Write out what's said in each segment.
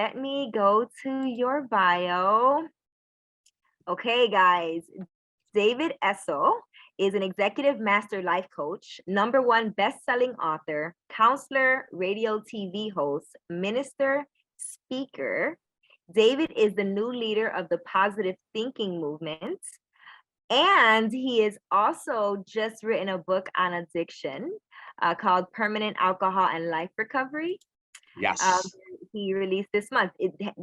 let me go to your bio. Okay, guys. David Essel is an executive master life coach, #1 best-selling author, counselor, radio TV host, minister, speaker. David is the new leader of the positive thinking movement. And he has also just written a book on addiction called Permanent Alcohol and Life Recovery. Yes. He released this month.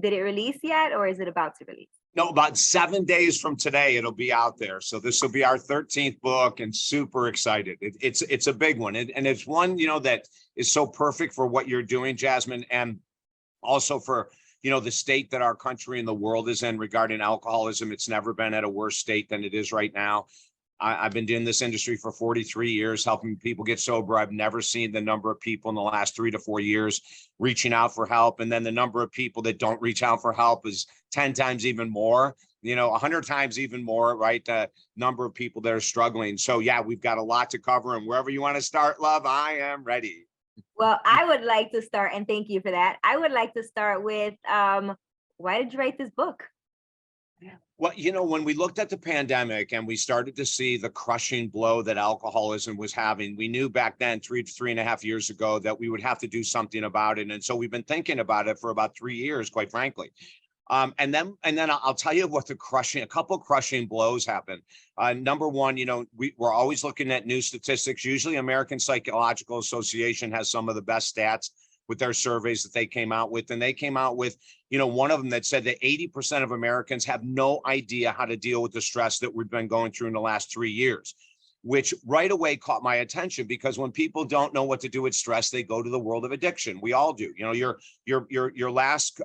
Did it release yet, or is it about to release? No, about 7 days from today, it'll be out there. So this will be our 13th book, and super excited. It's a big one. And it's one, that is so perfect for what you're doing, Jasmine, and also for, the state that our country and the world is in regarding alcoholism. It's never been at a worse state than it is right now. I've been doing this industry for 43 years, helping people get sober. I've never seen the number of people in the last 3 to 4 years reaching out for help. And then the number of people that don't reach out for help is 10 times even more, 100 times even more, right? The number of people that are struggling. So yeah, we've got a lot to cover, and wherever you want to start, love, I am ready. Well, I would like to start, and thank you for that. I would like to start with, why did you write this book? Well, when we looked at the pandemic and we started to see the crushing blow that alcoholism was having, we knew back then, 3.5 years ago, that we would have to do something about it. And so we've been thinking about it for about 3 years, quite frankly. And then I'll tell you what a couple crushing blows happened. #1, we're always looking at new statistics. Usually American Psychological Association has some of the best stats with their surveys that they came out with. And they came out with, one of them that said that 80% of Americans have no idea how to deal with the stress that we've been going through in the last 3 years, which right away caught my attention, because when people don't know what to do with stress, they go to the world of addiction. We all do. Your last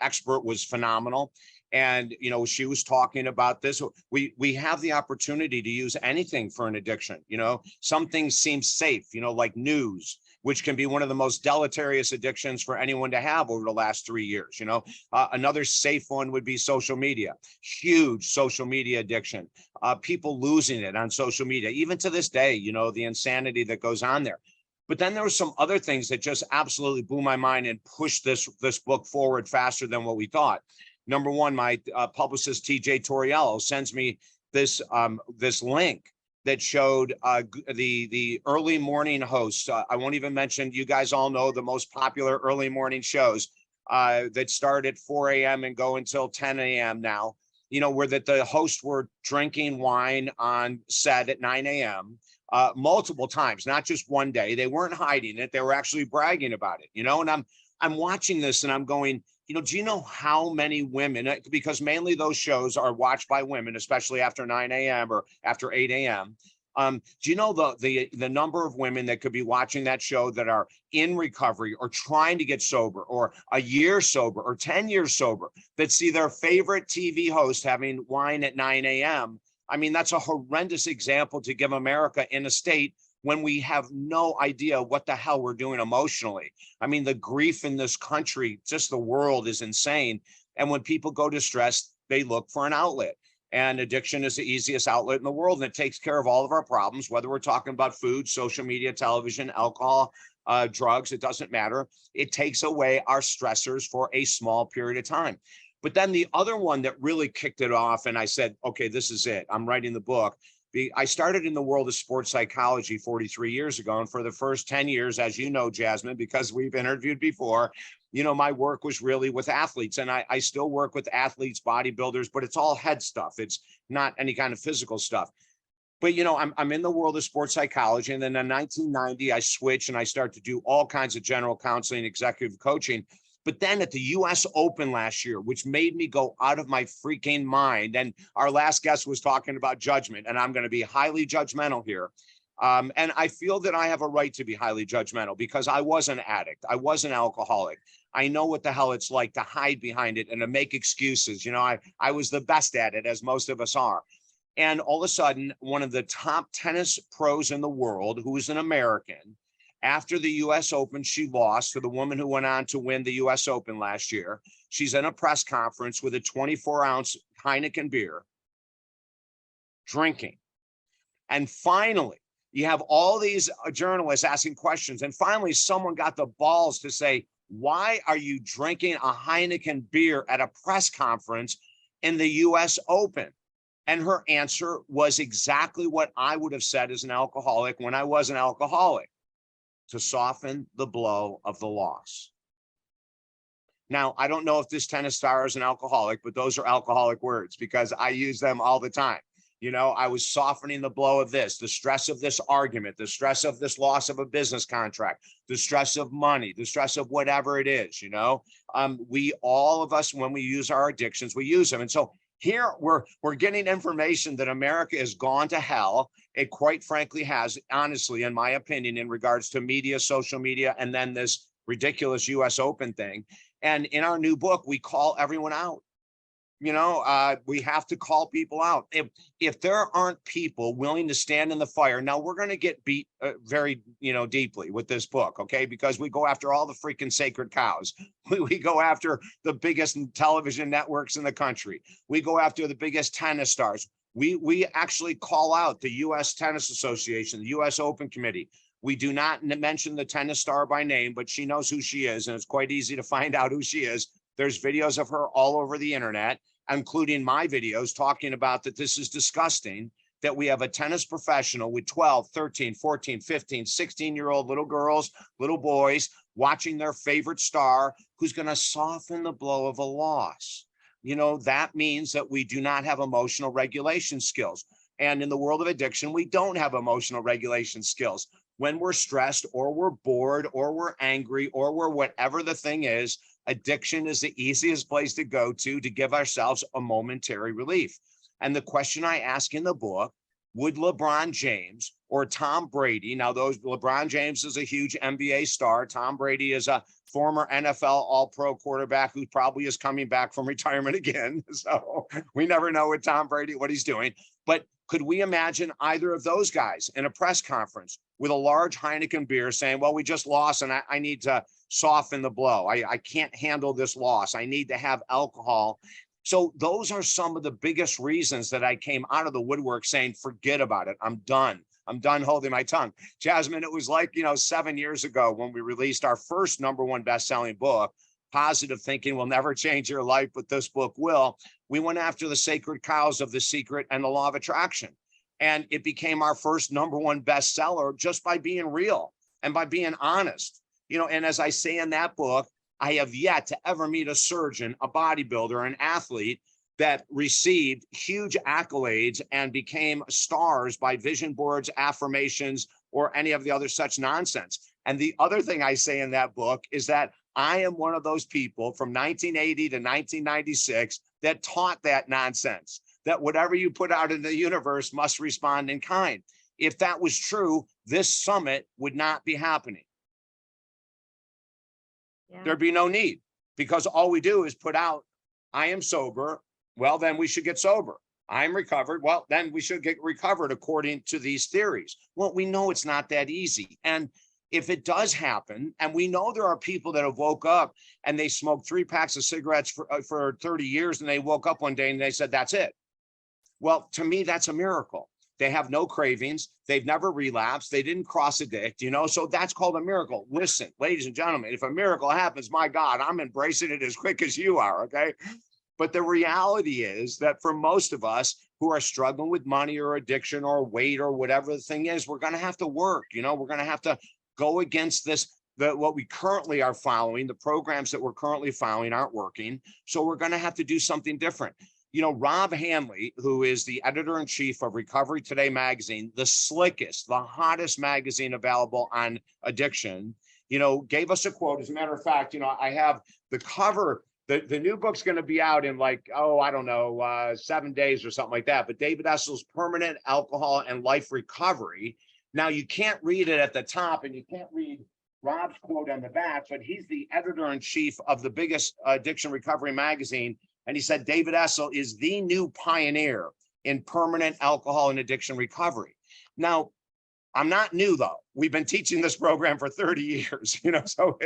expert was phenomenal. And, she was talking about this. We have the opportunity to use anything for an addiction. Some things seem safe, like news, which can be one of the most deleterious addictions for anyone to have over the last 3 years. Another safe one would be social media, huge social media addiction, people losing it on social media, even to this day, the insanity that goes on there. But then there were some other things that just absolutely blew my mind and pushed this book forward faster than what we thought. #1, my publicist, TJ Torriello, sends me this link that showed the early morning hosts. I won't even mention, you guys all know the most popular early morning shows that start at 4 a.m. and go until 10 a.m. now, where that the hosts were drinking wine on set at 9 a.m. Multiple times, not just one day. They weren't hiding it. They were actually bragging about it, and I'm watching this and I'm going, do you know how many women, because mainly those shows are watched by women, especially after 9 a.m. or after 8 a.m. Do you know the number of women that could be watching that show that are in recovery or trying to get sober, or a year sober or 10 years sober, that see their favorite TV host having wine at 9 a.m.? I mean, that's a horrendous example to give America in a state when we have no idea what the hell we're doing emotionally. I mean, the grief in this country, just the world, is insane. And when people go distressed, they look for an outlet. And addiction is the easiest outlet in the world. And it takes care of all of our problems, whether we're talking about food, social media, television, alcohol, drugs, it doesn't matter. It takes away our stressors for a small period of time. But then the other one that really kicked it off, and I said, okay, this is it. I'm writing the book. I started in the world of sports psychology 43 years ago. And for the first 10 years, as you know, Jasmine, because we've interviewed before, my work was really with athletes. And I still work with athletes, bodybuilders, but it's all head stuff. It's not any kind of physical stuff. But, I'm in the world of sports psychology. And then in 1990, I switched and I started to do all kinds of general counseling, executive coaching. But then at the US Open last year, which made me go out of my freaking mind. And our last guest was talking about judgment, and I'm going to be highly judgmental here. And I feel that I have a right to be highly judgmental, because I was an addict. I was an alcoholic. I know what the hell it's like to hide behind it and to make excuses. I was the best at it, as most of us are. And all of a sudden, one of the top tennis pros in the world, who is an American, after the US Open, she lost to the woman who went on to win the US Open last year. She's in a press conference with a 24-ounce Heineken beer, drinking. And finally, you have all these journalists asking questions. And finally, someone got the balls to say, Why are you drinking a Heineken beer at a press conference in the US Open? And her answer was exactly what I would have said as an alcoholic when I was an alcoholic: to soften the blow of the loss. Now, I don't know if this tennis star is an alcoholic, but those are alcoholic words because I use them all the time. I was softening the blow of this, the stress of this argument, the stress of this loss of a business contract, the stress of money, the stress of whatever it is. We, all of us, when we use our addictions, we use them. And so here we're getting information that America has gone to hell. It quite frankly has, honestly, in my opinion, in regards to media, social media, and then this ridiculous US Open thing. And in our new book, we call everyone out. We have to call people out. If there aren't people willing to stand in the fire, now we're going to get beat very, deeply with this book, okay? Because we go after all the freaking sacred cows. We go after the biggest television networks in the country. We go after the biggest tennis stars. We actually call out the U.S. Tennis Association, the U.S. Open Committee. We do not mention the tennis star by name, but she knows who she is, and it's quite easy to find out who she is. There's videos of her all over the internet, including my videos talking about that this is disgusting, that we have a tennis professional with 12, 13, 14, 15, 16-year-old little girls, little boys watching their favorite star who's going to soften the blow of a loss. That means that we do not have emotional regulation skills. And in the world of addiction, we don't have emotional regulation skills. When we're stressed or we're bored or we're angry or we're whatever the thing is, addiction is the easiest place to go to give ourselves a momentary relief. And the question I ask in the book, would LeBron James or Tom Brady, now LeBron James is a huge NBA star. Tom Brady is a former NFL all-pro quarterback who probably is coming back from retirement again. So we never know with Tom Brady what he's doing. But could we imagine either of those guys in a press conference with a large Heineken beer saying, well, we just lost and I need to soften the blow. I can't handle this loss. I need to have alcohol. So those are some of the biggest reasons that I came out of the woodwork saying, forget about it. I'm done. I'm done holding my tongue. Jasmine, it was like, 7 years ago when we released our first #1 best-selling book, Positive Thinking Will Never Change Your Life, but this book will. We went after the sacred cows of The Secret and the Law of Attraction. And it became our first #1 bestseller just by being real and by being honest. And as I say in that book, I have yet to ever meet a surgeon, a bodybuilder, an athlete that received huge accolades and became stars by vision boards, affirmations, or any of the other such nonsense. And the other thing I say in that book is that I am one of those people from 1980 to 1996 that taught that nonsense, that whatever you put out in the universe must respond in kind. If that was true, this summit would not be happening. Yeah. There'd be no need, because all we do is put out, I am sober. Well, then we should get sober. I'm recovered. Well, then we should get recovered according to these theories. Well, we know it's not that easy. And if it does happen, and we know there are people that have woke up and they smoked 3 packs of cigarettes for 30 years and they woke up one day and they said, that's it. Well, to me, that's a miracle. They have no cravings. They've never relapsed. They didn't cross addict, so that's called a miracle. Listen, ladies and gentlemen, if a miracle happens, my God, I'm embracing it as quick as you are, okay? But the reality is that for most of us who are struggling with money or addiction or weight or whatever the thing is, we're going to have to work, we're going to have to go against this. What we currently are following, the programs that we're currently following aren't working. So we're going to have to do something different. Rob Hanley, who is the editor-in-chief of Recovery Today magazine, the slickest, the hottest magazine available on addiction, gave us a quote. As a matter of fact, I have the cover. The new book's going to be out in 7 days or something like that. But David Essel's Permanent Alcohol and Life Recovery. Now, you can't read it at the top and you can't read Rob's quote on the back, but he's the editor-in-chief of the biggest addiction recovery magazine. And he said, David Essel is the new pioneer in permanent alcohol and addiction recovery. Now, I'm not new, though. We've been teaching this program for 30 years, so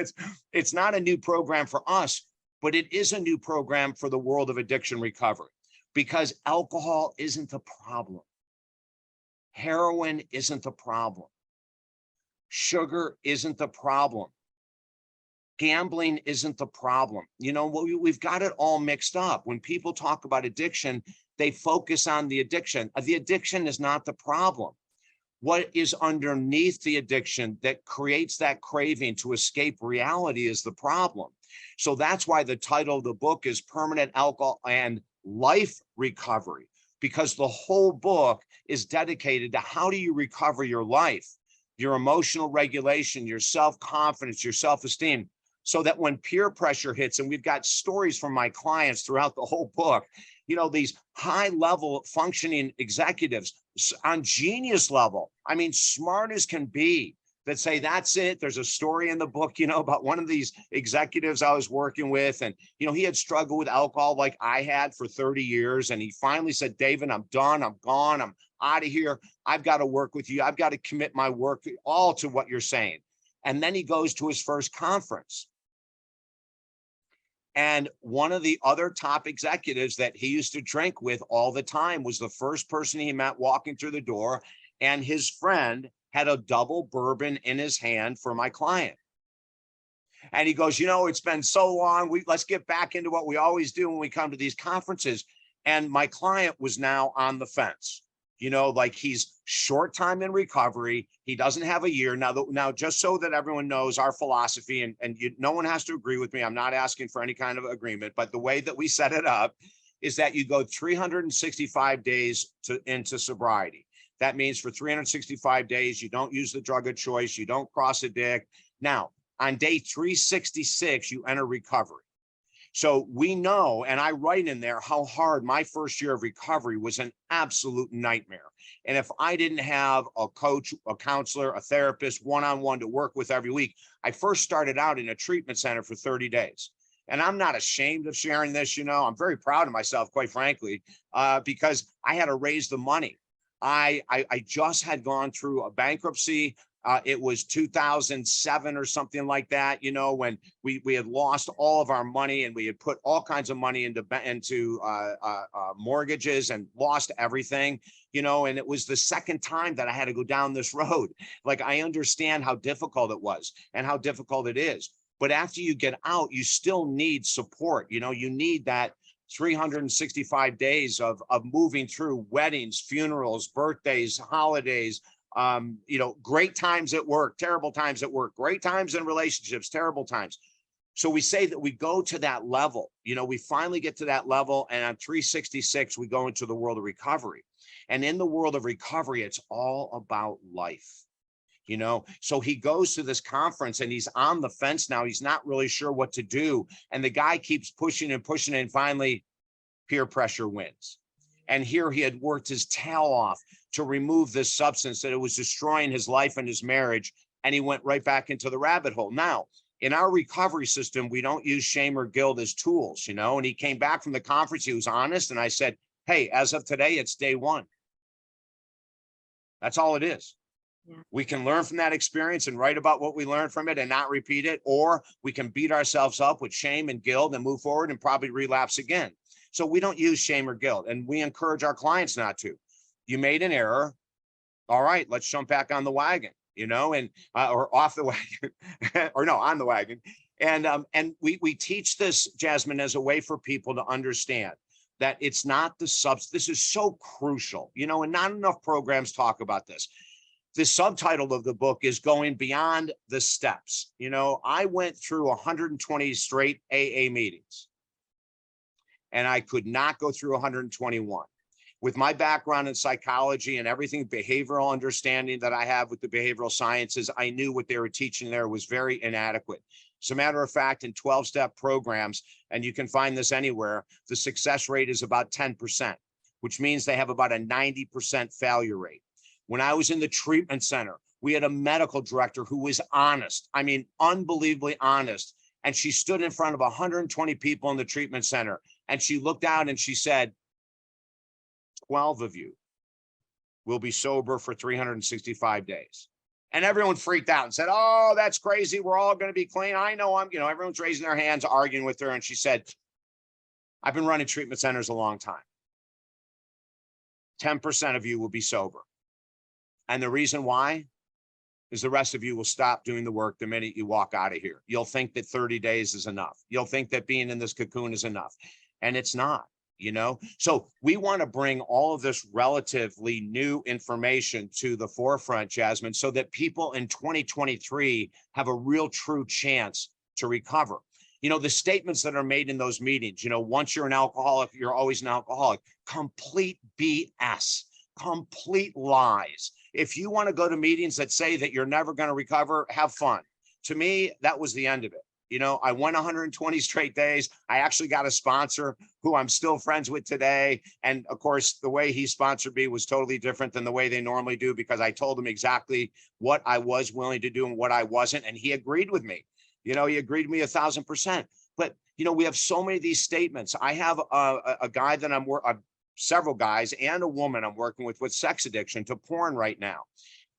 it's not a new program for us, but it is a new program for the world of addiction recovery, because alcohol isn't the problem. Heroin isn't the problem. Sugar isn't the problem. Gambling isn't the problem. You know, we've got it all mixed up. When people talk about addiction, they focus on the addiction. The addiction is not the problem. What is underneath the addiction that creates that craving to escape reality is the problem. So that's why the title of the book is Permanent Alcohol and Life Recovery, because the whole book is dedicated to how do you recover your life, your emotional regulation, your self-confidence, your self-esteem, so that when peer pressure hits, and we've got stories from my clients throughout the whole book, you know, these high level functioning executives on genius level, I mean, smart as can be, that say, that's it. There's a story in the book, you know, about one of these executives I was working with. And, you know, he had struggled with alcohol like I had for 30 years. And he finally said, David, I'm done. I'm gone. I'm out of here. I've got to work with you. I've got to commit my work all to what you're saying. And then he goes to his first conference. And one of the other top executives that he used to drink with all the time was the first person he met walking through the door. And his friend had a double bourbon in his hand for my client. And he goes, you know, it's been so long. Let's get back into what we always do when we come to these conferences. And my client was now on the fence. You know, like he's short time in recovery. He doesn't have a year. Now, just so that everyone knows our philosophy, and no one has to agree with me. I'm not asking for any kind of agreement, but the way that we set it up is that you go 365 days into sobriety. That means for 365 days, you don't use the drug of choice. You don't cross addict. Now, on day 366, you enter recovery. So we know, and I write in there how hard my first year of recovery was, an absolute nightmare. And if I didn't have a coach, a counselor, a therapist, one-on-one to work with every week, I first started out in a treatment center for 30 days. And I'm not ashamed of sharing this, you know, I'm very proud of myself, quite frankly, because I had to raise the money. I just had gone through a bankruptcy. It was 2007 or something like that, you know, when we had lost all of our money and we had put all kinds of money into mortgages and lost everything, you know, and it was the second time that I had to go down this road. Like, I understand how difficult it was and how difficult it is. But after you get out, you still need support. You know, you need that 365 days of moving through weddings, funerals, birthdays, holidays, you know, great times at work, terrible times at work, great times in relationships, terrible times. So we say that we go to that level, you know, we finally get to that level. And on 366, we go into the world of recovery. And in the world of recovery, it's all about life, you know. So he goes to this conference and he's on the fence now. He's not really sure what to do. And the guy keeps pushing and pushing, and finally peer pressure wins. And here he had worked his tail off to remove this substance, that it was destroying his life and his marriage. And he went right back into the rabbit hole. Now, in our recovery system, we don't use shame or guilt as tools, you know. And he came back from the conference, he was honest. And I said, hey, as of today, it's day one. That's all it is. Yeah. We can learn from that experience and write about what we learned from it and not repeat it, or we can beat ourselves up with shame and guilt and move forward and probably relapse again. So we don't use shame or guilt, and we encourage our clients not to. You made an error. All right, let's jump back on the wagon, you know, and or off the wagon, or no, on the wagon. And we teach this, Jasmine, as a way for people to understand that it's not the substance. This is so crucial, you know, and not enough programs talk about this. The subtitle of the book is Going Beyond the Steps. You know, I went through 120 straight AA meetings, and I could not go through 121. With my background in psychology and everything behavioral understanding that I have with the behavioral sciences, I knew what they were teaching there was very inadequate. As a matter of fact, in 12-step programs, and you can find this anywhere, the success rate is about 10%, which means they have about a 90% failure rate. When I was in the treatment center, we had a medical director who was honest. I mean, unbelievably honest. And she stood in front of 120 people in the treatment center. And she looked out and she said, 12 of you will be sober for 365 days. And everyone freaked out and said, oh, that's crazy. We're all going to be clean. I know you know, everyone's raising their hands, arguing with her. And she said, I've been running treatment centers a long time. 10% of you will be sober. And the reason why is the rest of you will stop doing the work the minute you walk out of here. You'll think that 30 days is enough. You'll think that being in this cocoon is enough. And it's not, you know? So we want to bring all of this relatively new information to the forefront, Jasmine, so that people in 2023 have a real true chance to recover. You know, the statements that are made in those meetings, you know, once you're an alcoholic, you're always an alcoholic. Complete BS, complete lies. If you want to go to meetings that say that you're never going to recover, have fun. To me, that was the end of it. You know, I went 120 straight days. I actually got a sponsor who I'm still friends with today. And of course, the way he sponsored me was totally different than the way they normally do, because I told him exactly what I was willing to do and what I wasn't. And he agreed with me. You know, he agreed with me 1,000%. But, you know, we have so many of these statements. I have a guy that I'm several guys and a woman I'm working with sex addiction to porn right now.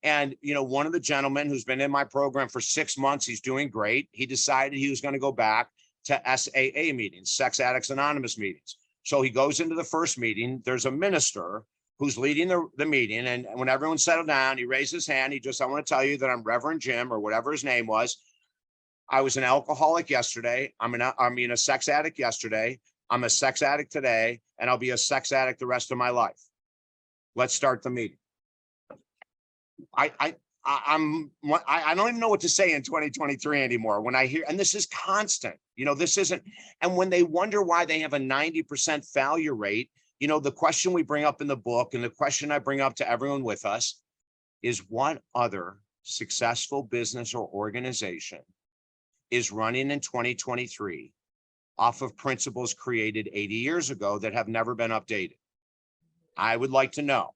And, you know, one of the gentlemen who's been in my program for 6 months, he's doing great. He decided he was going to go back to SAA meetings, Sex Addicts Anonymous meetings. So he goes into the first meeting. There's a minister who's leading the meeting. And when everyone settled down, he raised his hand. I want to tell you that I'm Reverend Jim, or whatever his name was. I was an alcoholic yesterday. I mean, a sex addict yesterday. I'm a sex addict today, and I'll be a sex addict the rest of my life. Let's start the meeting. I don't even know what to say in 2023 anymore when I hear, and this is constant, you know, this isn't, and when they wonder why they have a 90% failure rate, you know, the question we bring up in the book and the question I bring up to everyone with us is, what other successful business or organization is running in 2023 off of principles created 80 years ago that have never been updated? I would like to know.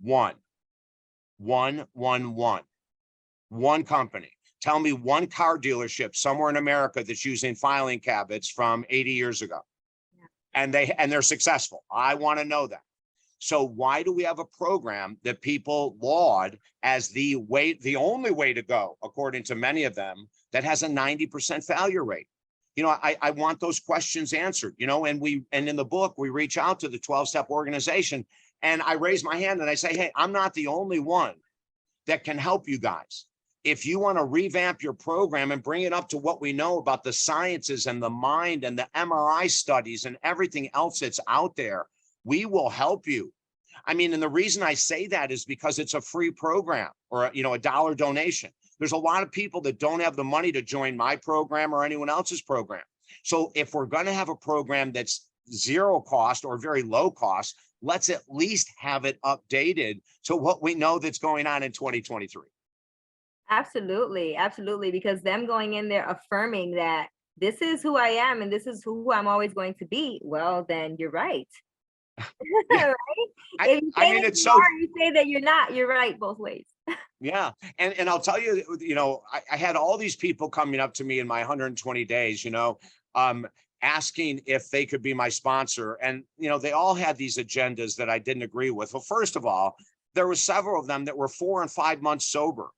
One company. Tell me one car dealership somewhere in America that's using filing cabinets from 80 years ago. Yeah. And they're successful. I want to know that. So why do we have a program that people laud as the only way to go, according to many of them, that has a 90% failure rate? You know, I want those questions answered, you know, and in the book, we reach out to the 12-step organization, and I raise my hand and I say, hey, I'm not the only one that can help you guys. If you want to revamp your program and bring it up to what we know about the sciences and the mind and the MRI studies and everything else that's out there, we will help you. I mean, and the reason I say that is because it's a free program, or, you know, $1 donation. There's a lot of people that don't have the money to join my program or anyone else's program. So if we're going to have a program that's zero cost or very low cost, let's at least have it updated to what we know that's going on in 2023. Absolutely. Absolutely. Because them going in there affirming that this is who I am and this is who I'm always going to be, well, then you're right. Yeah. Right? If you say that it's you are, you say that you're not, you're right both ways. Yeah. And I'll tell you, you know, I had all these people coming up to me in my 120 days, you know, asking if they could be my sponsor. And, you know, they all had these agendas that I didn't agree with. Well, first of all, there were several of them that were 4 and 5 months sober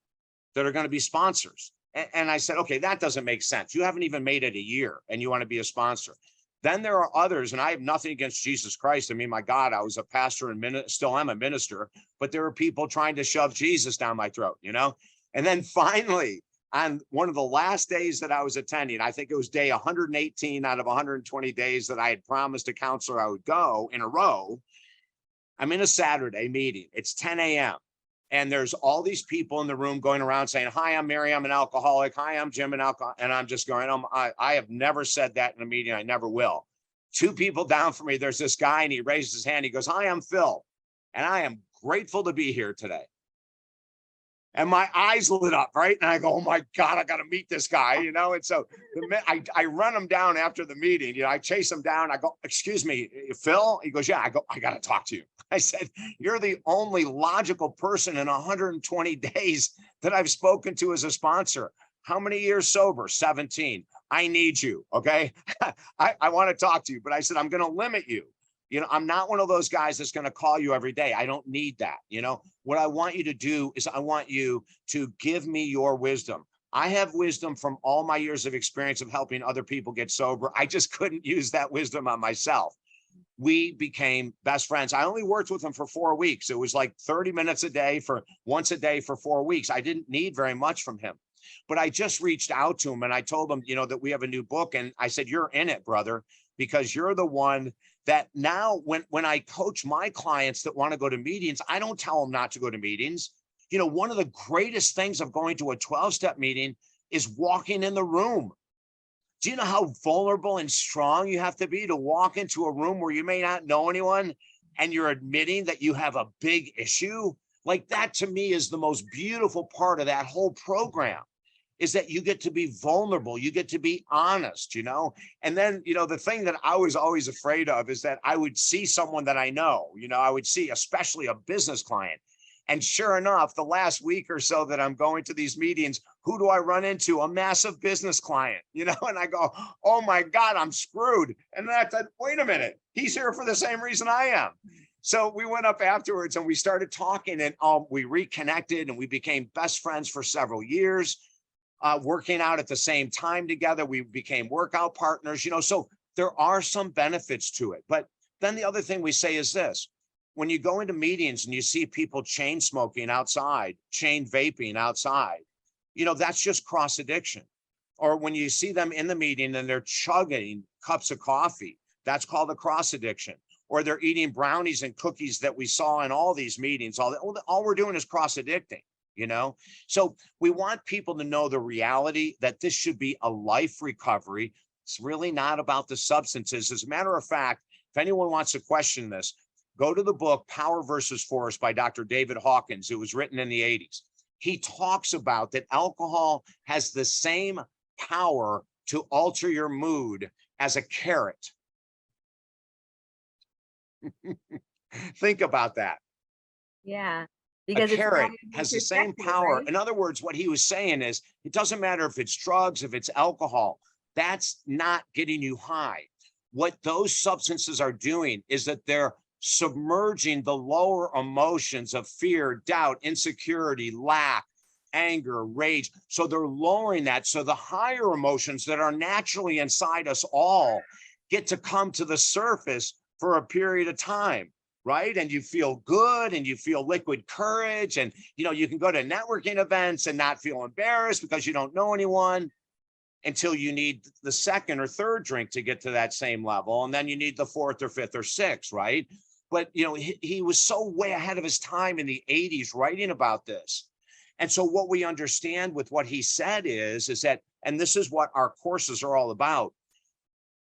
that are going to be sponsors. And I said, okay, that doesn't make sense. You haven't even made it a year and you want to be a sponsor. Then there are others, and I have nothing against Jesus Christ. I mean, my God, I was a pastor and still am a minister, but there are people trying to shove Jesus down my throat, you know? And then finally, on one of the last days that I was attending, I think it was day 118 out of 120 days that I had promised a counselor I would go in a row. I'm in a Saturday meeting. It's 10 a.m. And there's all these people in the room going around saying, hi, I'm Mary, I'm an alcoholic. Hi, I'm Jim, an alcoholic. And I'm just going, I have never said that in a meeting. I never will. 2 people down from me, there's this guy, and he raises his hand. He goes, hi, I'm Phil. And I am grateful to be here today. And my eyes lit up, right? And I go, oh my God, I got to meet this guy, you know? And so I run him down after the meeting. You know, I chase him down. I go, excuse me, Phil? He goes, yeah. I go, I got to talk to you. I said, you're the only logical person in 120 days that I've spoken to as a sponsor. How many years sober? 17. I need you, okay? I want to talk to you, but I said, I'm going to limit you. You know, I'm not one of those guys that's going to call you every day. I don't need that. You know, what I want you to do is I want you to give me your wisdom. I have wisdom from all my years of experience of helping other people get sober. I just couldn't use that wisdom on myself. we became best friends. I only worked with him for 4 weeks. It was like 30 minutes a day for once a day for 4 weeks. I didn't need very much from him, but I just reached out to him and I told him, that we have a new book. And I said, you're in it, brother, because you're the one that now when I coach my clients that want to go to meetings, I don't tell them not to go to meetings. One of the greatest things of going to a 12-step meeting is walking in the room. Do you know how vulnerable and strong you have to be to walk into a room where you may not know anyone and you're admitting that you have a big issue? Like, that to me is the most beautiful part of that whole program, is that you get to be vulnerable. You get to be honest, and then, the thing that I was always afraid of is that I would see someone that I know, I would see, especially a business client. And sure enough, the last week or so that I'm going to these meetings, who do I run into? A massive business client, and I go, oh my God, I'm screwed. And then I thought, wait a minute, he's here for the same reason I am. So we went up afterwards and we started talking, and we reconnected and we became best friends for several years, working out at the same time together. We became workout partners, so there are some benefits to it. But then the other thing we say is this: when you go into meetings and you see people chain smoking outside, chain vaping outside, that's just cross addiction. Or when you see them in the meeting and they're chugging cups of coffee, that's called a cross addiction. Or they're eating brownies and cookies that we saw in all these meetings. All we're doing is cross addicting, So we want people to know the reality that this should be a life recovery. It's really not about the substances. As a matter of fact, if anyone wants to question this, go to the book Power versus Force by Dr. David Hawkins. It was written in the 80s. He talks about that alcohol has the same power to alter your mood as a carrot. Think about that. Yeah. Because a carrot has the same power. Right? In other words, what he was saying is, it doesn't matter if it's drugs, if it's alcohol, that's not getting you high. What those substances are doing is that they're submerging the lower emotions of fear, doubt, insecurity, lack, anger, rage. So they're lowering that. So the higher emotions that are naturally inside us all get to come to the surface for a period of time, right? And you feel good and you feel liquid courage. And, you can go to networking events and not feel embarrassed because you don't know anyone, until you need the second or third drink to get to that same level. And then you need the fourth or fifth or sixth, right? But, he was so way ahead of his time in the 80s writing about this. And so what we understand with what he said is that, and this is what our courses are all about,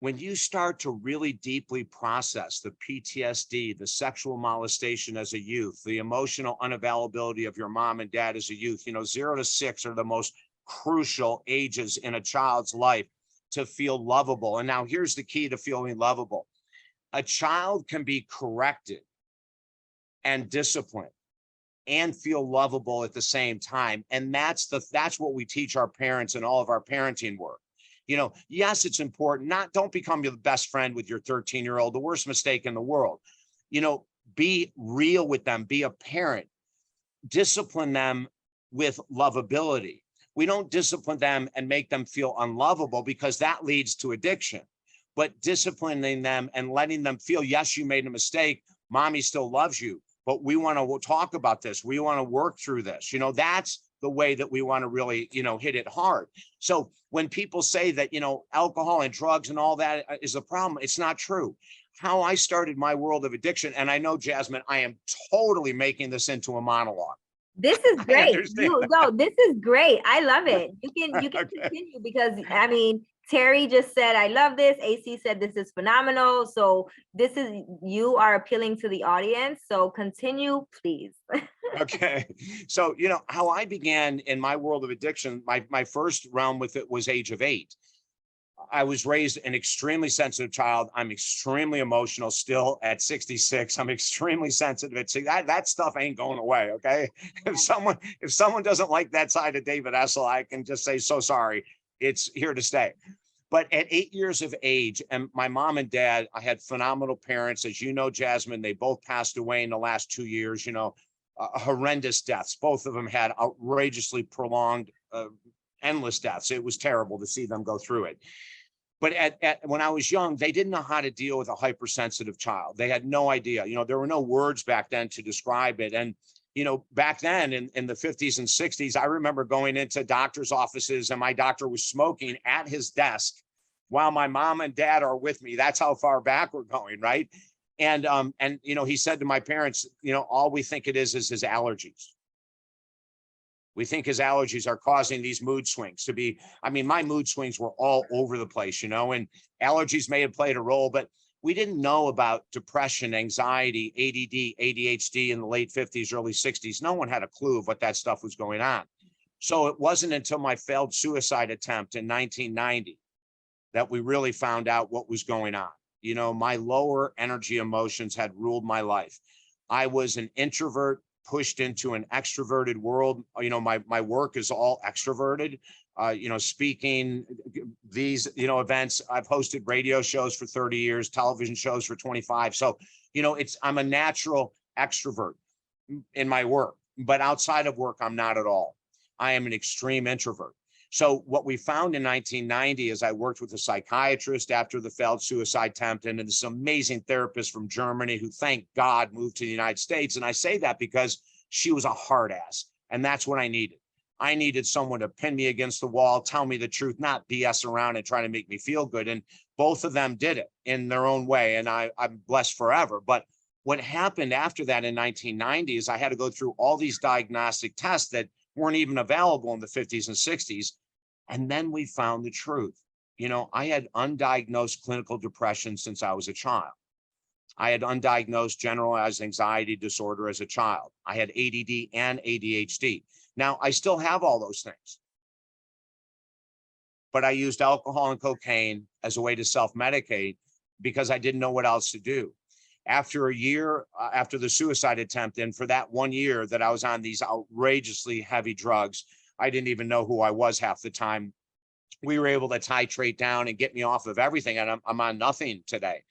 when you start to really deeply process the PTSD, the sexual molestation as a youth, the emotional unavailability of your mom and dad as a youth, 0 to 6 are the most crucial ages in a child's life to feel lovable. And now here's the key to feeling lovable. A child can be corrected and disciplined and feel lovable at the same time. And that's what we teach our parents in all of our parenting work. Yes, it's important. Don't become your best friend with your 13-year-old, the worst mistake in the world. Be real with them, be a parent, discipline them with lovability. We don't discipline them and make them feel unlovable, because that leads to addiction. But disciplining them and letting them feel, yes, you made a mistake, mommy still loves you, but we want to talk about this. We want to work through this. That's the way that we want to really, hit it hard. So when people say that, alcohol and drugs and all that is a problem, it's not true. How I started my world of addiction, and I know, Jasmine, I am totally making this into a monologue. This is great. This is great. I love it. You can okay. Continue, because Terry just said, I love this. AC said, this is phenomenal. So you are appealing to the audience. So continue, please. Okay. So, how I began in my world of addiction, my first realm with it was age of 8. I was raised an extremely sensitive child. I'm extremely emotional still at 66. I'm extremely sensitive. See, that stuff ain't going away. Okay. If someone doesn't like that side of David Essel, I can just say, so sorry. It's here to stay. But at 8 years of age, and my mom and dad, I had phenomenal parents. As you know, Jasmine, they both passed away in the last 2 years, horrendous deaths. Both of them had outrageously prolonged, endless deaths. It was terrible to see them go through it. But when I was young, they didn't know how to deal with a hypersensitive child. They had no idea. There were no words back then to describe it. And, back then in the 50s and 60s, I remember going into doctor's offices and my doctor was smoking at his desk while my mom and dad are with me. That's how far back we're going, right? And he said to my parents, all we think it is his allergies. We think his allergies are causing these mood swings to be. I mean, my mood swings were all over the place, and allergies may have played a role, but we didn't know about depression, anxiety, ADD, ADHD in the late 50s, early 60s. No one had a clue of what that stuff was going on. So it wasn't until my failed suicide attempt in 1990 that we really found out what was going on. My lower energy emotions had ruled my life. I was an introvert pushed into an extroverted world. My work is all extroverted. Speaking these, events. I've hosted radio shows for 30 years, television shows for 25. So, I'm a natural extrovert in my work, but outside of work, I'm not at all. I am an extreme introvert. So what we found in 1990 is I worked with a psychiatrist after the failed suicide attempt, and this amazing therapist from Germany who, thank God, moved to the United States. And I say that because she was a hard ass, and that's what I needed. I needed someone to pin me against the wall, tell me the truth, not BS around and try to make me feel good. And both of them did it in their own way, and I'm blessed forever. But what happened after that in 1990 is I had to go through all these diagnostic tests that weren't even available in the 50s and 60s. And then we found the truth. I had undiagnosed clinical depression since I was a child. I had undiagnosed generalized anxiety disorder as a child. I had ADD and ADHD. Now, I still have all those things, but I used alcohol and cocaine as a way to self-medicate because I didn't know what else to do. After a year, after the suicide attempt, and for that 1 year that I was on these outrageously heavy drugs, I didn't even know who I was half the time. We were able to titrate down and get me off of everything, and I'm on nothing today.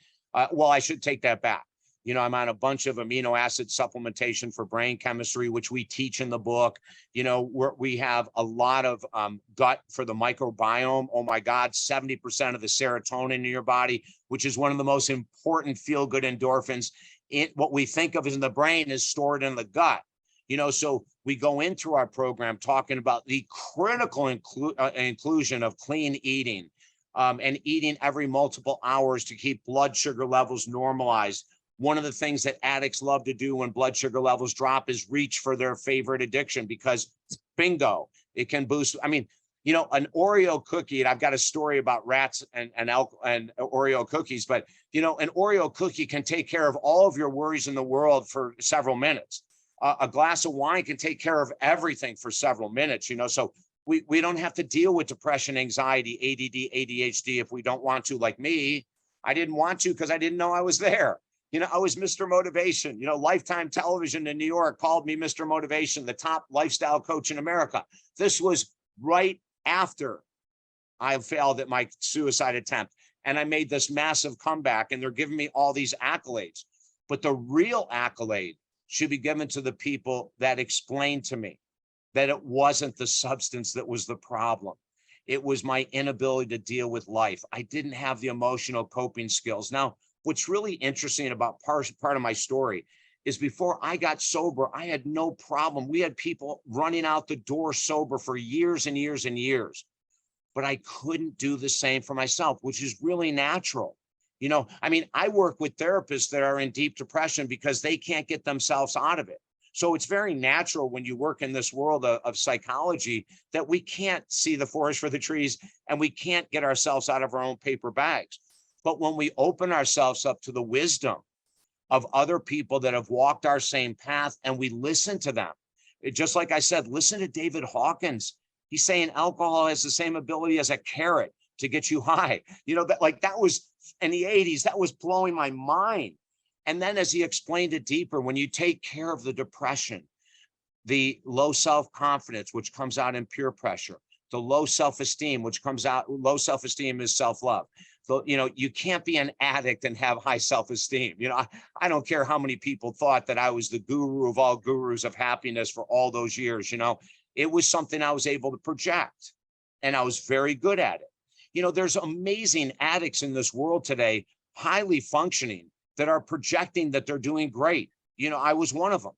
Well, I should take that back. I'm on a bunch of amino acid supplementation for brain chemistry, which we teach in the book. We have a lot of gut for the microbiome. Oh my God, 70% of the serotonin in your body, which is one of the most important feel-good endorphins. What we think of as in the brain is stored in the gut. So we go into our program talking about the critical inclusion of clean eating and eating every multiple hours to keep blood sugar levels normalized. One of the things that addicts love to do when blood sugar levels drop is reach for their favorite addiction because bingo, it can boost. I mean, an Oreo cookie, and I've got a story about rats and Oreo cookies, but, an Oreo cookie can take care of all of your worries in the world for several minutes. A glass of wine can take care of everything for several minutes, so we don't have to deal with depression, anxiety, ADD, ADHD if we don't want to. Like me, I didn't want to because I didn't know I was there. I was Mr. Motivation. Lifetime Television in New York called me Mr. Motivation, the top lifestyle coach in America. This was right after I failed at my suicide attempt. And I made this massive comeback, and they're giving me all these accolades. But the real accolade should be given to the people that explained to me that it wasn't the substance that was the problem. It was my inability to deal with life. I didn't have the emotional coping skills. Now, what's really interesting about part of my story is before I got sober, I had no problem. We had people running out the door sober for years and years and years, but I couldn't do the same for myself, which is really natural. I work with therapists that are in deep depression because they can't get themselves out of it. So it's very natural when you work in this world of psychology that we can't see the forest for the trees and we can't get ourselves out of our own paper bags. But when we open ourselves up to the wisdom of other people that have walked our same path and we listen to them, just like I said, listen to David Hawkins. He's saying alcohol has the same ability as a carrot to get you high. That was in the 80s, that was blowing my mind. And then as he explained it deeper, when you take care of the depression, the low self-confidence, which comes out in peer pressure, the low self-esteem, which comes out, low self-esteem is self-love. So, you can't be an addict and have high self-esteem. I don't care how many people thought that I was the guru of all gurus of happiness for all those years. It was something I was able to project, and I was very good at it. You know, there's amazing addicts in this world today, highly functioning, that are projecting that they're doing great. You know, I was one of them.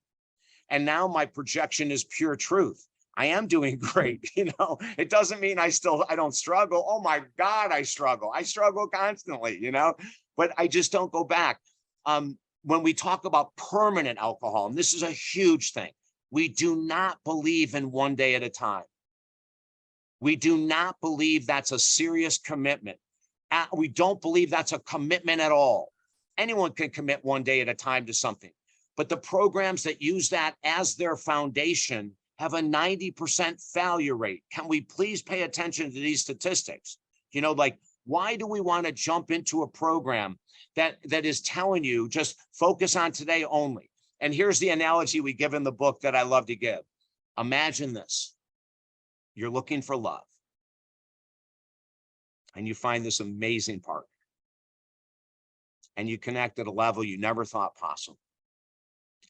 And now my projection is pure truth. I am doing great. You know, it doesn't mean I don't struggle. Oh my God, I struggle. I struggle constantly, you know, but I just don't go back. When we talk about permanent alcohol, and this is a huge thing, we do not believe in one day at a time. We do not believe that's a serious commitment. We don't believe that's a commitment at all. Anyone can commit one day at a time to something, but the programs that use that as their foundation have a 90% failure rate. Can we please pay attention to these statistics? You know, like, why do we want to jump into a program that is telling you just focus on today only? And here's the analogy we give in the book that I love to give. Imagine this. You're looking for love, and you find this amazing partner, and you connect at a level you never thought possible.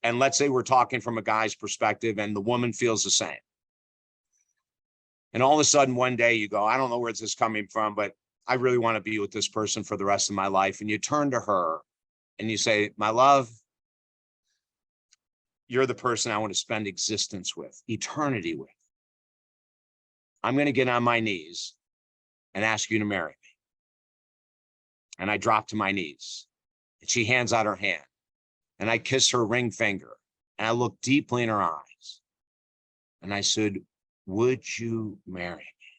And let's say we're talking from a guy's perspective, and the woman feels the same. And all of a sudden, one day you go, I don't know where this is coming from, but I really want to be with this person for the rest of my life. And you turn to her and you say, my love, you're the person I want to spend existence with, eternity with. I'm going to get on my knees and ask you to marry me. And I drop to my knees, and she hands out her hand, and I kiss her ring finger, and I look deeply in her eyes, and I said, would you marry me?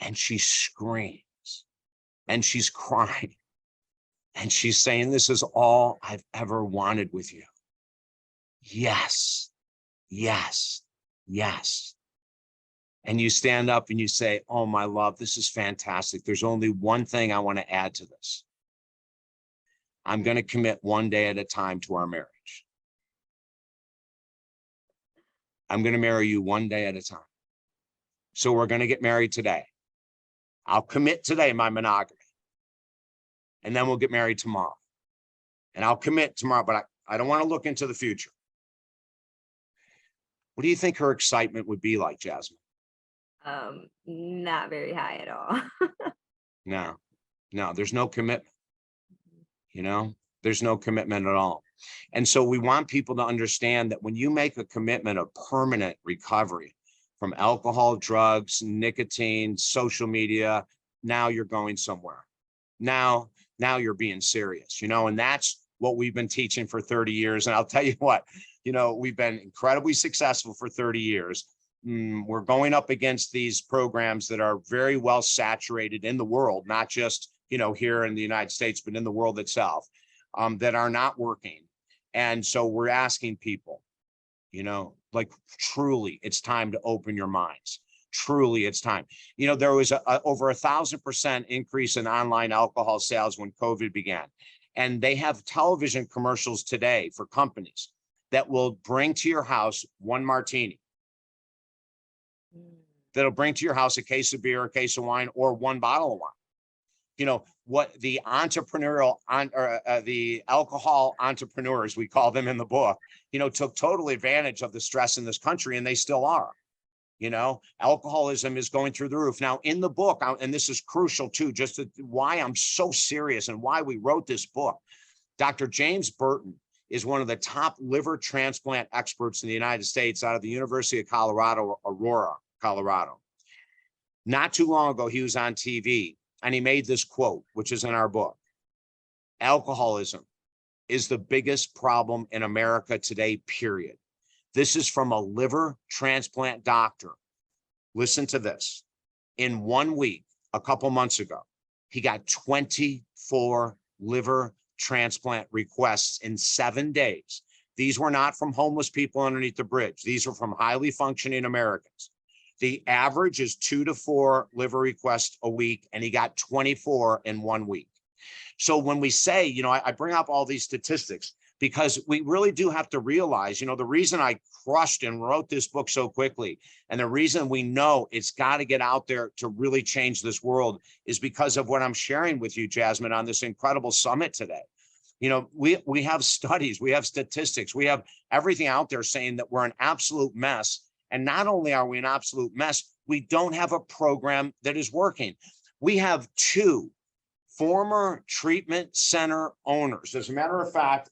And she screams, and she's crying, and she's saying, this is all I've ever wanted with you. Yes, yes, yes. And you stand up and you say, oh, my love, this is fantastic. There's only one thing I want to add to this. I'm going to commit one day at a time to our marriage. I'm going to marry you one day at a time. So we're going to get married today. I'll commit today my monogamy. And then we'll get married tomorrow. And I'll commit tomorrow, but I don't want to look into the future. What do you think her excitement would be like, Jasmine? Not very high at all. No, there's no commitment. You know, there's no commitment at all. And so we want people to understand that when you make a commitment of permanent recovery from alcohol, drugs, nicotine, social media, now you're going somewhere. Now you're being serious, you know, and that's what we've been teaching for 30 years. And I'll tell you what, you know, we've been incredibly successful for 30 years. We're going up against these programs that are very well saturated in the world, not just, you know, here in the United States, but in the world itself, that are not working. And so we're asking people, you know, like, truly, it's time to open your minds. Truly, it's time. You know, there was over 1,000% increase in online alcohol sales when COVID began. And they have television commercials today for companies that will bring to your house one martini. That'll bring to your house a case of beer, a case of wine, or one bottle of wine. You know, what the the alcohol entrepreneurs, we call them in the book, you know, took total advantage of the stress in this country, and they still are. You know, alcoholism is going through the roof. Now, in the book, and this is crucial too, just why I'm so serious and why we wrote this book. Dr. James Burton is one of the top liver transplant experts in the United States out of the University of Colorado, Aurora, Colorado. Not too long ago, he was on TV and he made this quote, which is in our book. Alcoholism is the biggest problem in America today, period. This is from a liver transplant doctor. Listen to this. In 1 week, a couple months ago, he got 24 liver transplant requests in 7 days. These were not from homeless people underneath the bridge. These were from highly functioning Americans. The average is 2 to 4 liver requests a week, and he got 24 in 1 week. So when we say, you know, I bring up all these statistics because we really do have to realize, you know, the reason I crushed and wrote this book so quickly, and the reason we know it's got to get out there to really change this world, is because of what I'm sharing with you, Jasmine, on this incredible summit today. You know, we have studies, we have statistics, we have everything out there saying that we're an absolute mess. And not only are we an absolute mess, we don't have a program that is working. We have 2 former treatment center owners. As a matter of fact,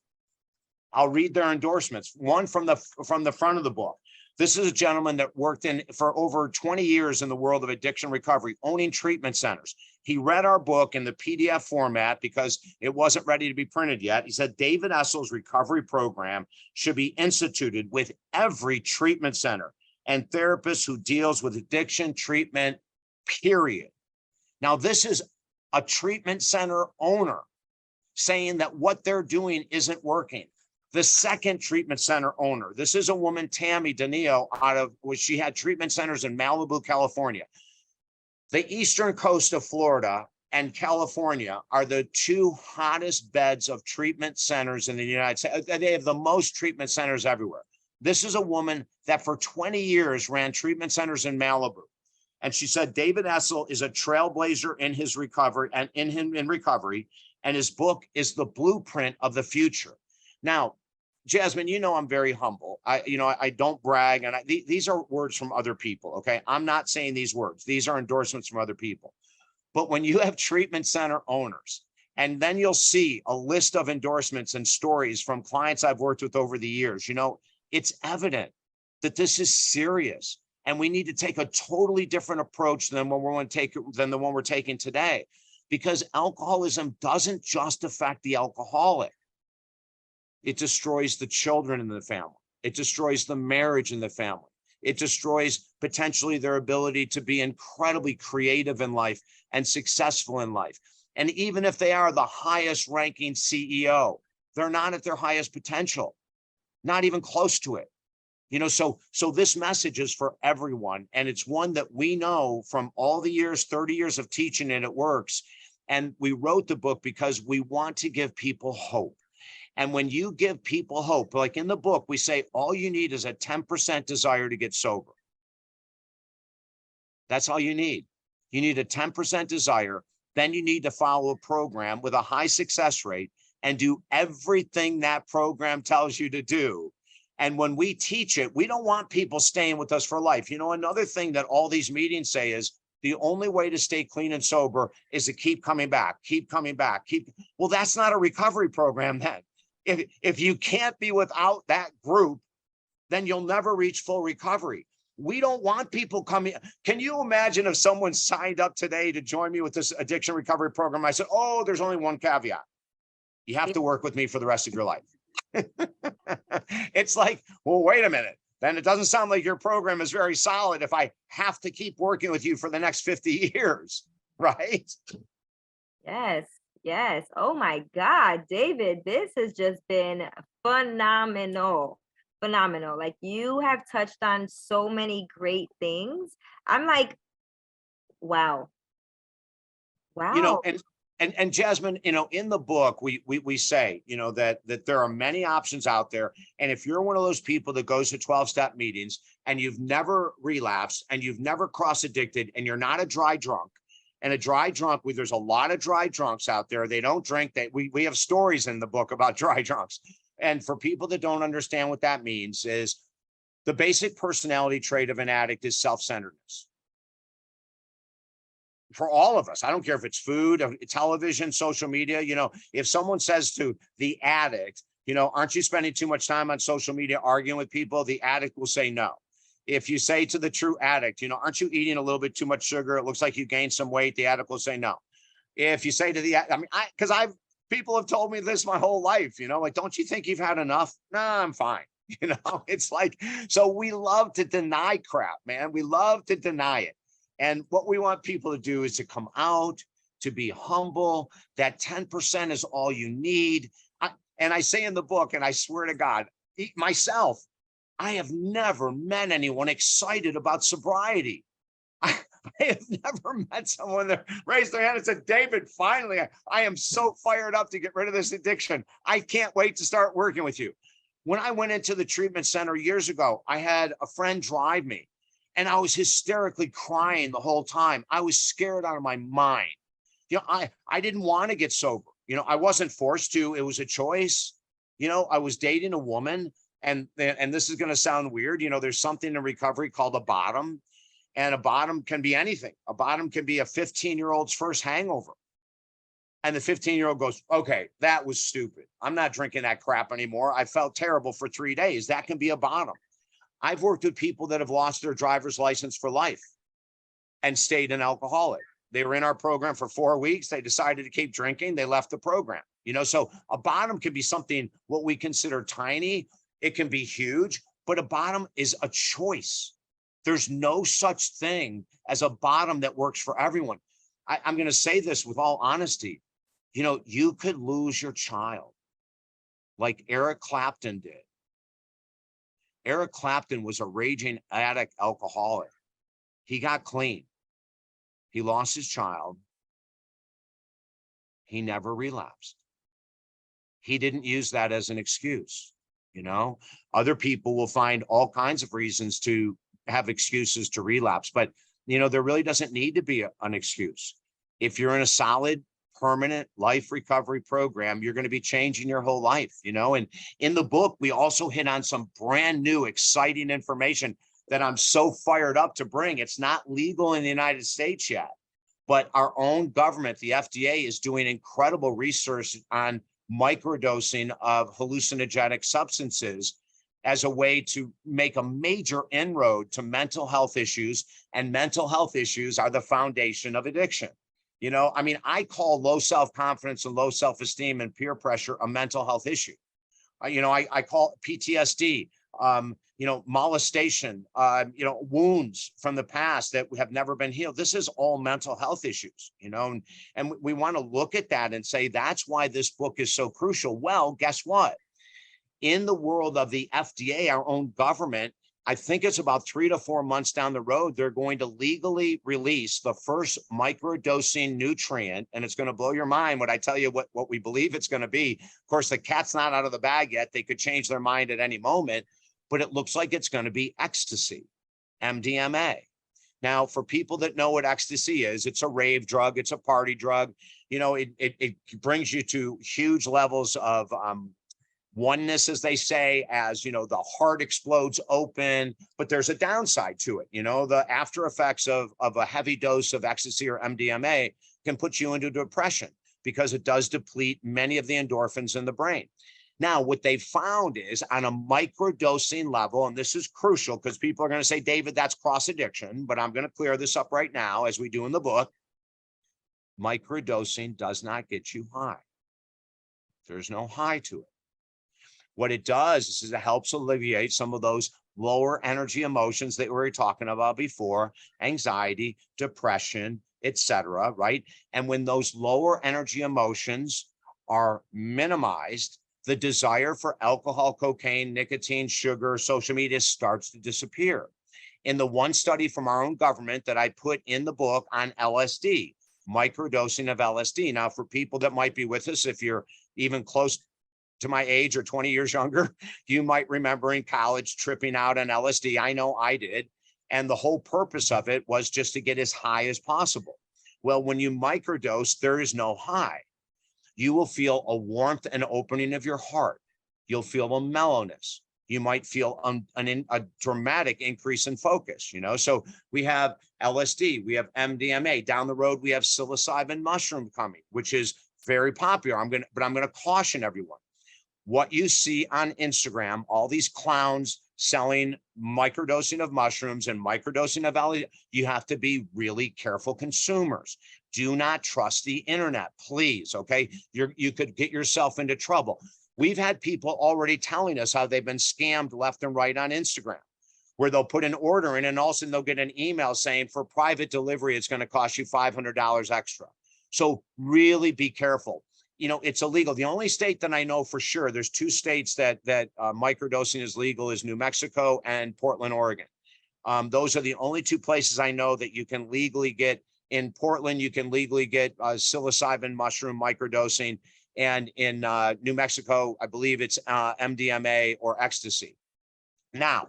I'll read their endorsements. One from the front of the book. This is a gentleman that worked for over 20 years in the world of addiction recovery, owning treatment centers. He read our book in the PDF format because it wasn't ready to be printed yet. He said, David Essel's recovery program should be instituted with every treatment center and therapist who deals with addiction treatment, period. Now, this is a treatment center owner saying that what they're doing isn't working. The second treatment center owner, this is a woman, Tammy Danio, she had treatment centers in Malibu, California. The eastern coast of Florida and California are the 2 hottest beds of treatment centers in the United States. They have the most treatment centers everywhere. This is a woman that for 20 years ran treatment centers in Malibu. And she said, David Essel is a trailblazer in his recovery and in recovery, and his book is the blueprint of the future. Now, Jasmine, you know, I'm very humble. I don't brag, and these are words from other people. Okay. I'm not saying these words. These are endorsements from other people. But when you have treatment center owners, and then you'll see a list of endorsements and stories from clients I've worked with over the years, you know, it's evident that this is serious. And we need to take a totally different approach than the one we're taking today, because alcoholism doesn't just affect the alcoholic. It destroys the children in the family. It destroys the marriage in the family. It destroys potentially their ability to be incredibly creative in life and successful in life. And even if they are the highest ranking CEO, they're not at their highest potential, not even close to it. You know, so this message is for everyone. And it's one that we know from all the years, 30 years of teaching, and it works. And we wrote the book because we want to give people hope. And when you give people hope, like in the book, we say all you need is a 10% desire to get sober. That's all you need. You need a 10% desire. Then you need to follow a program with a high success rate and do everything that program tells you to do. And when we teach it, we don't want people staying with us for life. You know, another thing that all these meetings say is the only way to stay clean and sober is to keep coming back, keep coming back, well, that's not a recovery program then. If you can't be without that group, then you'll never reach full recovery. We don't want people coming. Can you imagine if someone signed up today to join me with this addiction recovery program? I said, oh, there's only one caveat. You have to work with me for the rest of your life. It's like, well, wait a minute. Then it doesn't sound like your program is very solid if I have to keep working with you for the next 50 years, right? Yes. Yes. Oh my God, David, this has just been phenomenal. Phenomenal. Like, you have touched on so many great things. I'm like, wow. You know, Wow. and Jasmine, you know, in the book, we say, you know, that there are many options out there. And if you're one of those people that goes to 12-step meetings and you've never relapsed and you've never cross addicted and you're not a dry drunk, and a dry drunk, there's a lot of dry drunks out there. They don't drink. We have stories in the book about dry drunks. And for people that don't understand what that means, is the basic personality trait of an addict is self-centeredness. For all of us, I don't care if it's food, television, social media. You know, if someone says to the addict, you know, aren't you spending too much time on social media arguing with people? The addict will say no. If you say to the true addict, you know, aren't you eating a little bit too much sugar? It looks like you gained some weight. The addict will say no. If you say to the, people have told me this my whole life, you know, like, don't you think you've had enough? No, I'm fine. You know, it's like, so we love to deny crap, man. We love to deny it. And what we want people to do is to come out, to be humble. That 10% is all you need. And I say in the book, and I swear to God, myself, I have never met anyone excited about sobriety. I have never met someone that raised their hand and said, David, finally, I am so fired up to get rid of this addiction. I can't wait to start working with you. When I went into the treatment center years ago, I had a friend drive me and I was hysterically crying the whole time. I was scared out of my mind. You know, I didn't want to get sober. You know, I wasn't forced to. It was a choice. You know, I was dating a woman And this is going to sound weird. You know, there's something in recovery called a bottom, and a bottom can be anything. A bottom can be a 15-year-old's first hangover. And the 15-year-old goes, okay, that was stupid. I'm not drinking that crap anymore. I felt terrible for 3 days. That can be a bottom. I've worked with people that have lost their driver's license for life and stayed an alcoholic. They were in our program for 4 weeks. They decided to keep drinking. They left the program. You know, so a bottom can be something what we consider tiny. It can be huge, but a bottom is a choice. There's no such thing as a bottom that works for everyone. I'm going to say this with all honesty. You know, you could lose your child like Eric Clapton did. Eric Clapton was a raging addict alcoholic. He got clean. He lost his child. He never relapsed. He didn't use that as an excuse. You know, other people will find all kinds of reasons to have excuses to relapse, but you know, there really doesn't need to be an excuse. If you're in a solid, permanent life recovery program, you're going to be changing your whole life, you know. And in the book, we also hit on some brand new, exciting information that I'm so fired up to bring. It's not legal in the United States yet, but our own government, the FDA, is doing incredible research on microdosing of hallucinogenic substances as a way to make a major inroad to mental health issues. And mental health issues are the foundation of addiction. You know, I mean, I call low self-confidence and low self-esteem and peer pressure a mental health issue. You know, I call PTSD, you know, molestation, you know, wounds from the past that have never been healed. This is all mental health issues, you know, and we want to look at that and say, that's why this book is so crucial. Well, guess what? In the world of the FDA, our own government, I think it's about 3 to 4 months down the road, they're going to legally release the first microdosing nutrient. And it's going to blow your mind when I tell you what we believe it's going to be. Of course, the cat's not out of the bag yet. They could change their mind at any moment, but it looks like it's going to be ecstasy, MDMA. Now, for people that know what ecstasy is, it's a rave drug. It's a party drug. You know, it brings you to huge levels of oneness, as they say, as you know, the heart explodes open, but there's a downside to it. You know, the after effects of a heavy dose of ecstasy or MDMA can put you into depression because it does deplete many of the endorphins in the brain. Now, what they found is on a microdosing level, and this is crucial because people are going to say, David, that's cross addiction, but I'm going to clear this up right now, as we do in the book. Microdosing does not get you high. There's no high to it. What it does is it helps alleviate some of those lower energy emotions that we were talking about before, anxiety, depression, etc., right? And when those lower energy emotions are minimized, the desire for alcohol, cocaine, nicotine, sugar, social media starts to disappear. In the one study from our own government that I put in the book on LSD, microdosing of LSD. Now, for people that might be with us, if you're even close to my age or 20 years younger, you might remember in college tripping out on LSD. I know I did. And the whole purpose of it was just to get as high as possible. Well, when you microdose, there is no high. You will feel a warmth and opening of your heart. You'll feel a mellowness. You might feel a dramatic increase in focus, you know? So we have LSD, we have MDMA. Down the road, we have psilocybin mushroom coming, which is very popular. But I'm going to caution everyone. What you see on Instagram, all these clowns selling microdosing of mushrooms and microdosing of LSD, you have to be really careful consumers. Do not trust the internet, please, okay? You could get yourself into trouble. We've had people already telling us how they've been scammed left and right on Instagram, where they'll put an order in and all of a sudden they'll get an email saying for private delivery, it's going to cost you $500 extra. So really be careful. You know, it's illegal. The only state that I know for sure, there's 2 states that microdosing is legal, is New Mexico and Portland, Oregon. Those are the only 2 places I know that you can legally get. In Portland, you can legally get psilocybin mushroom microdosing. And in New Mexico, I believe it's MDMA or ecstasy. Now,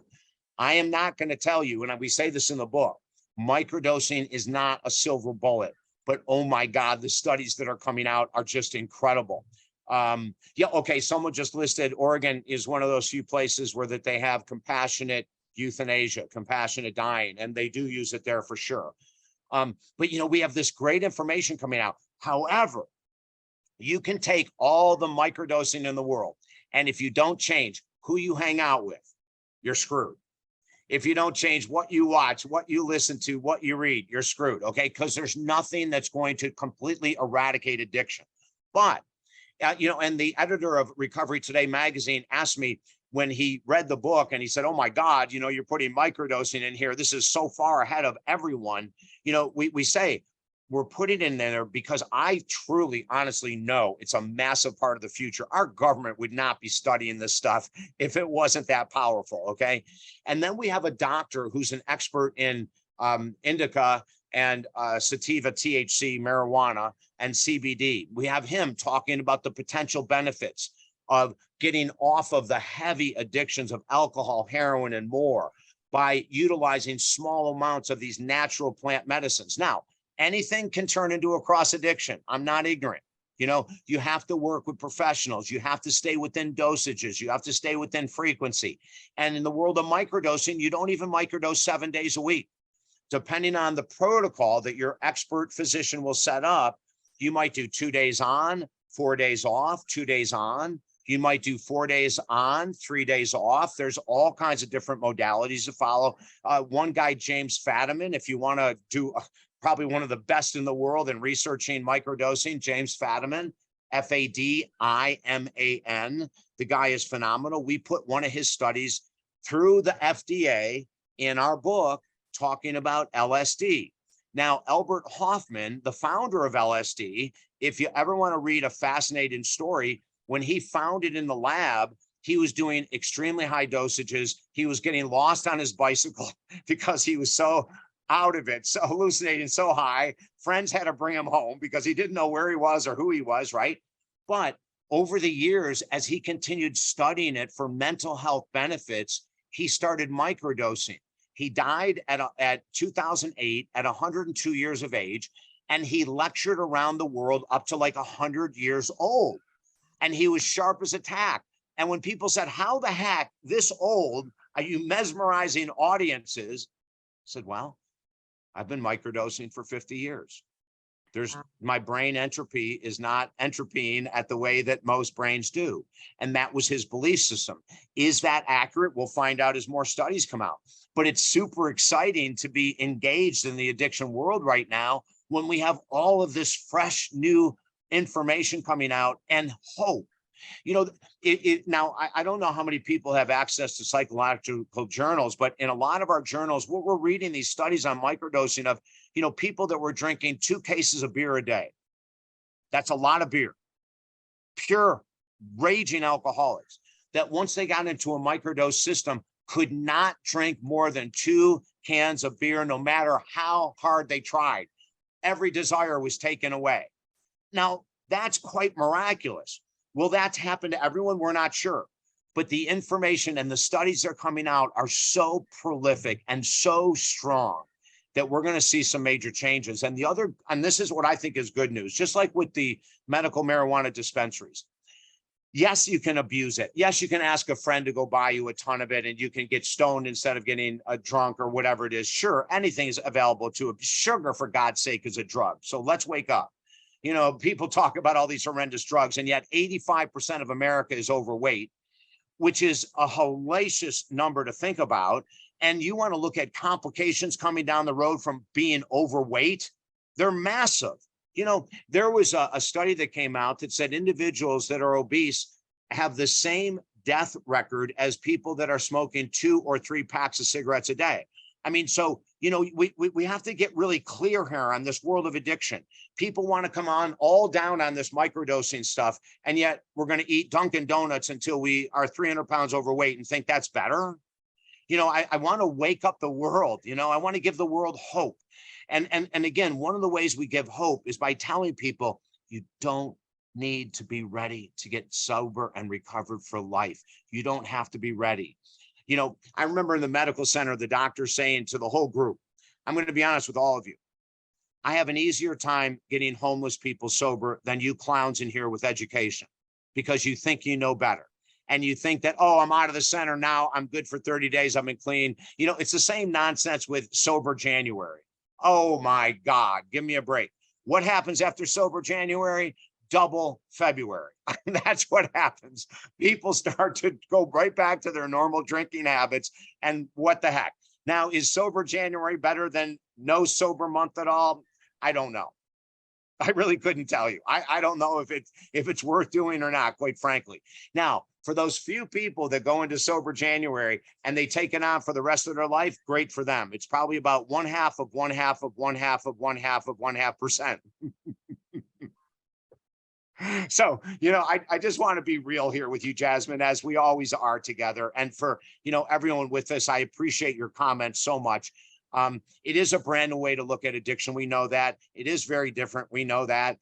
I am not going to tell you, and we say this in the book, microdosing is not a silver bullet. But oh my God, the studies that are coming out are just incredible. Yeah, okay, someone just listed Oregon is one of those few places where that they have compassionate euthanasia, compassionate dying, and they do use it there for sure. But we have this great information coming out. However, you can take all the microdosing in the world, and if you don't change who you hang out with, you're screwed. If you don't change what you watch, what you listen to, what you read, you're screwed, okay? Because there's nothing that's going to completely eradicate addiction. But, and the editor of Recovery Today magazine asked me when he read the book, and he said, oh my God, you're putting microdosing in here. This is so far ahead of everyone. We say, we're putting it in there because I truly, honestly know it's a massive part of the future. Our government would not be studying this stuff if it wasn't that powerful, okay? And then we have a doctor who's an expert in indica and sativa, THC, marijuana, and CBD. We have him talking about the potential benefits of getting off of the heavy addictions of alcohol, heroin, and more by utilizing small amounts of these natural plant medicines. Now, anything can turn into a cross addiction. I'm not ignorant. You have to work with professionals. You have to stay within dosages. You have to stay within frequency. And in the world of microdosing, you don't even microdose 7 days a week. Depending on the protocol that your expert physician will set up, you might do 2 days on, 4 days off, 2 days on. You might do 4 days on, 3 days off. There's all kinds of different modalities to follow. One guy, James Fadiman, if you want to do probably one of the best in the world in researching microdosing, James Fadiman, Fadiman. The guy is phenomenal. We put one of his studies through the FDA in our book talking about LSD. Now, Albert Hoffman, the founder of LSD, if you ever want to read a fascinating story, when he found it in the lab, he was doing extremely high dosages. He was getting lost on his bicycle because he was so out of it, so hallucinating so high. Friends had to bring him home because he didn't know where he was or who he was, right? But over the years, as he continued studying it for mental health benefits, he started microdosing. He died at 2008 at 102 years of age, and he lectured around the world up to like 100 years old. And he was sharp as a tack. And when people said, how the heck this old are you mesmerizing audiences? I said, well, I've been microdosing for 50 years. My brain entropy is not entropying at the way that most brains do. And that was his belief system. Is that accurate? We'll find out as more studies come out. But it's super exciting to be engaged in the addiction world right now when we have all of this fresh new information coming out and hope. Now, I don't know how many people have access to psychological journals, but in a lot of our journals, what we're reading these studies on microdosing of, people that were drinking 2 cases of beer a day. That's a lot of beer. Pure raging alcoholics that once they got into a microdose system could not drink more than 2 cans of beer, no matter how hard they tried. Every desire was taken away. Now, that's quite miraculous. Will that happen to everyone? We're not sure. But the information and the studies that are coming out are so prolific and so strong that we're going to see some major changes. And this is what I think is good news, just like with the medical marijuana dispensaries. Yes, you can abuse it. Yes, you can ask a friend to go buy you a ton of it and you can get stoned instead of getting drunk or whatever it is. Sure, anything is available to it. Sugar, for God's sake, is a drug. So let's wake up. People talk about all these horrendous drugs, and yet 85% of America is overweight, which is a hellacious number to think about. And you want to look at complications coming down the road from being overweight, they're massive. There was a study that came out that said individuals that are obese have the same death record as people that are smoking 2 or 3 packs of cigarettes a day. I mean, so, we have to get really clear here on this world of addiction. People want to come on all down on this microdosing stuff, and yet we're going to eat Dunkin' Donuts until we are 300 pounds overweight and think that's better. I want to wake up the world. I want to give the world hope. And again, one of the ways we give hope is by telling people you don't need to be ready to get sober and recovered for life. You don't have to be ready. I remember in the medical center, the doctor saying to the whole group, I'm going to be honest with all of you. I have an easier time getting homeless people sober than you clowns in here with education. because you think you know better. And you think that, oh, I'm out of the center now. I'm good for 30 days. I've been clean. You know, it's the same nonsense with sober January. Oh my God, give me a break. What happens after sober January? Double February. That's what happens. People start to go right back to their normal drinking habits. And what the heck? Now, is sober January better than no sober month at all? I don't know. I really couldn't tell you. I don't know if it's worth doing or not, quite frankly. Now, for those few people that go into sober January and they take it on for the rest of their life, great for them. It's probably about 1/2 of 1/2 of 1/2 of 1/2 of 1/2%. So, you know, I just want to be real here with you, Jasmine, as we always are together. And for, you know, everyone with us, I appreciate your comments so much. It is a brand new way to look at addiction. We know that. It is very different. We know that.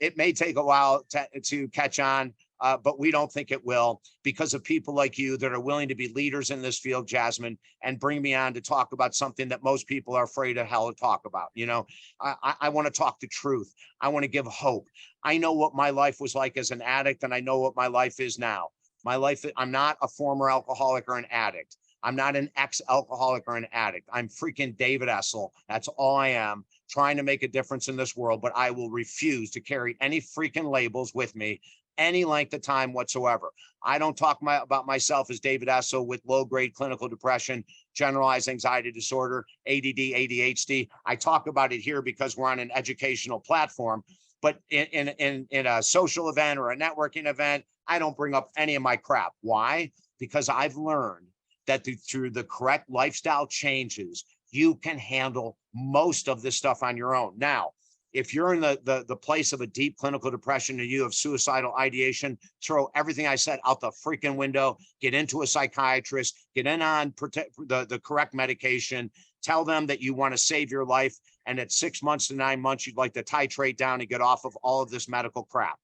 It may take a while to catch on, but we don't think it will, because of people like you that are willing to be leaders in this field, Jasmine, and bring me on to talk about something that most people are afraid of hell to talk about. You know, I want to talk the truth. I want to give hope. I know what my life was like as an addict, and I know what my life is now. My life, I'm not a former alcoholic or an addict. I'm not an ex-alcoholic or an addict. I'm freaking David Essel. That's all I am, trying to make a difference in this world, but I will refuse to carry any freaking labels with me any length of time whatsoever. I don't talk about myself as David Essel with low-grade clinical depression, generalized anxiety disorder, ADD, ADHD. I talk about it here because we're on an educational platform, but in a social event or a networking event, I don't bring up any of my crap. Why? Because I've learned that through the correct lifestyle changes, you can handle most of this stuff on your own. Now, if you're in the place of a deep clinical depression and you have suicidal ideation, throw everything I said out the freaking window, get into a psychiatrist, get in on the correct medication, tell them that you want to save your life, and at 6 months to 9 months, you'd like to titrate down and get off of all of this medical crap.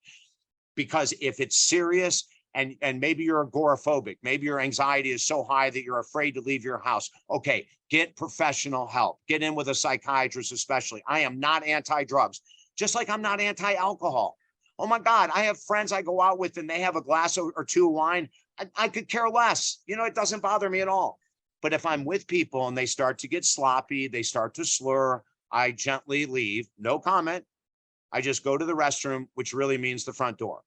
Because if it's serious, and maybe you're agoraphobic, maybe your anxiety is so high that you're afraid to leave your house, okay, get professional help. Get in with a psychiatrist especially. I am not anti-drugs, just like I'm not anti-alcohol. Oh my God, I have friends I go out with and they have a glass or two of wine. I could care less. You know, it doesn't bother me at all. But if I'm with people and they start to get sloppy, they start to slur, I gently leave, no comment. I just go to the restroom, which really means the front door.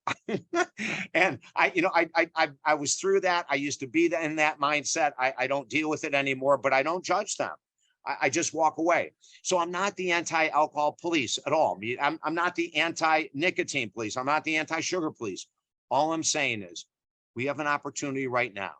And I was through that. I used to be in that mindset. I don't deal with it anymore, but I don't judge them. I just walk away. So I'm not the anti-alcohol police at all. I'm not the anti-nicotine police. I'm not the anti-sugar police. All I'm saying is we have an opportunity right now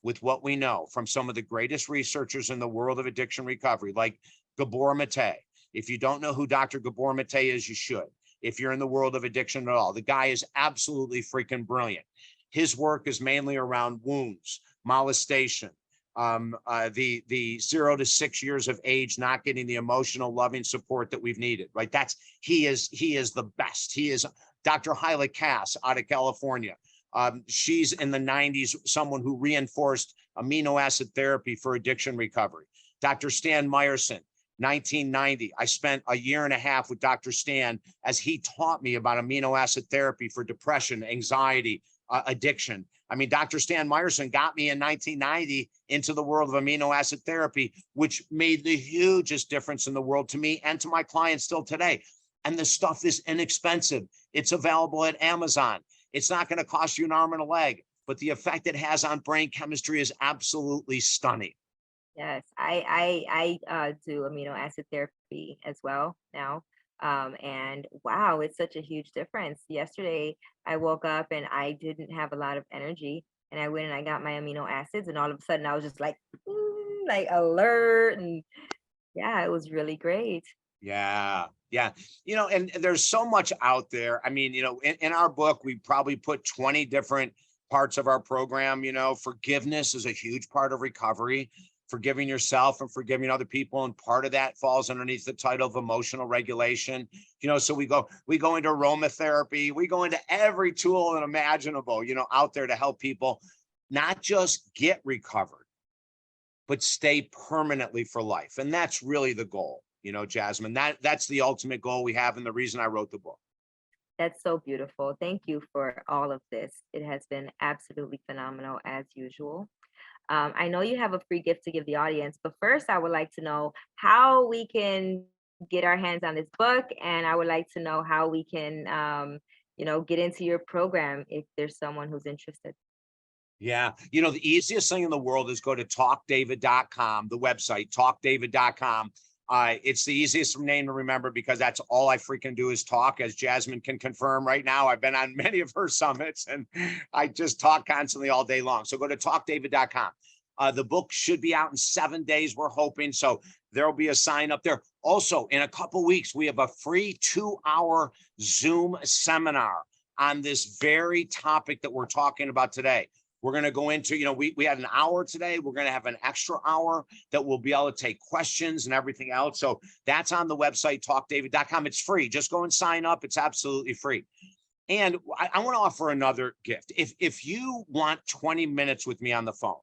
with what we know from some of the greatest researchers in the world of addiction recovery, like Gabor Mate. If you don't know who Dr. Gabor Mate is, you should. If you're in the world of addiction at all, the guy is absolutely freaking brilliant. His work is mainly around wounds, molestation, the 0 to 6 years of age, not getting the emotional, loving support that we've needed. Right? He is the best. He is Dr. Hyla Cass out of California. She's in the 90s, someone who reinforced amino acid therapy for addiction recovery. Dr. Stan Meyerson, 1990. I spent a year and a half with Dr. Stan as he taught me about amino acid therapy for depression, anxiety, addiction. I mean, Dr. Stan Meyerson got me in 1990 into the world of amino acid therapy, which made the hugest difference in the world to me and to my clients still today. And the stuff is inexpensive. It's available at Amazon. It's not going to cost you an arm and a leg, but the effect it has on brain chemistry is absolutely stunning. Yes, I do amino acid therapy as well now. And wow, it's such a huge difference. Yesterday, I woke up and I didn't have a lot of energy, and I went and I got my amino acids, and all of a sudden I was just like alert, and yeah, it was really great. Yeah. Yeah. You know, and there's so much out there. I mean, you know, in our book, we probably put 20 different parts of our program. You know, forgiveness is a huge part of recovery, forgiving yourself and forgiving other people. And part of that falls underneath the title of emotional regulation. You know, so we go into aromatherapy, we go into every tool imaginable, you know, out there to help people not just get recovered, but stay permanently for life. And that's really the goal. You know, Jasmine, that's the ultimate goal we have and the reason I wrote the book. That's so beautiful. Thank you for all of this. It has been absolutely phenomenal as usual. I know you have a free gift to give the audience, but first I would like to know how we can get our hands on this book, and I would like to know how we can, get into your program if there's someone who's interested. Yeah. The easiest thing in the world is go to talkdavid.com, the website, talkdavid.com. It's the easiest name to remember because that's all I freaking do is talk, as Jasmine can confirm right now. I've been on many of her summits and I just talk constantly all day long. So go to talkdavid.com. The book should be out in 7 days, we're hoping. So there'll be a sign up there. Also, in a couple weeks, we have a free 2-hour Zoom seminar on this very topic that we're talking about today. We're going to go into, we had an hour today. We're going to have an extra hour that we'll be able to take questions and everything else. So that's on the website, talkdavid.com. It's free. Just go and sign up. It's absolutely free. And I want to offer another gift. If you want 20 minutes with me on the phone,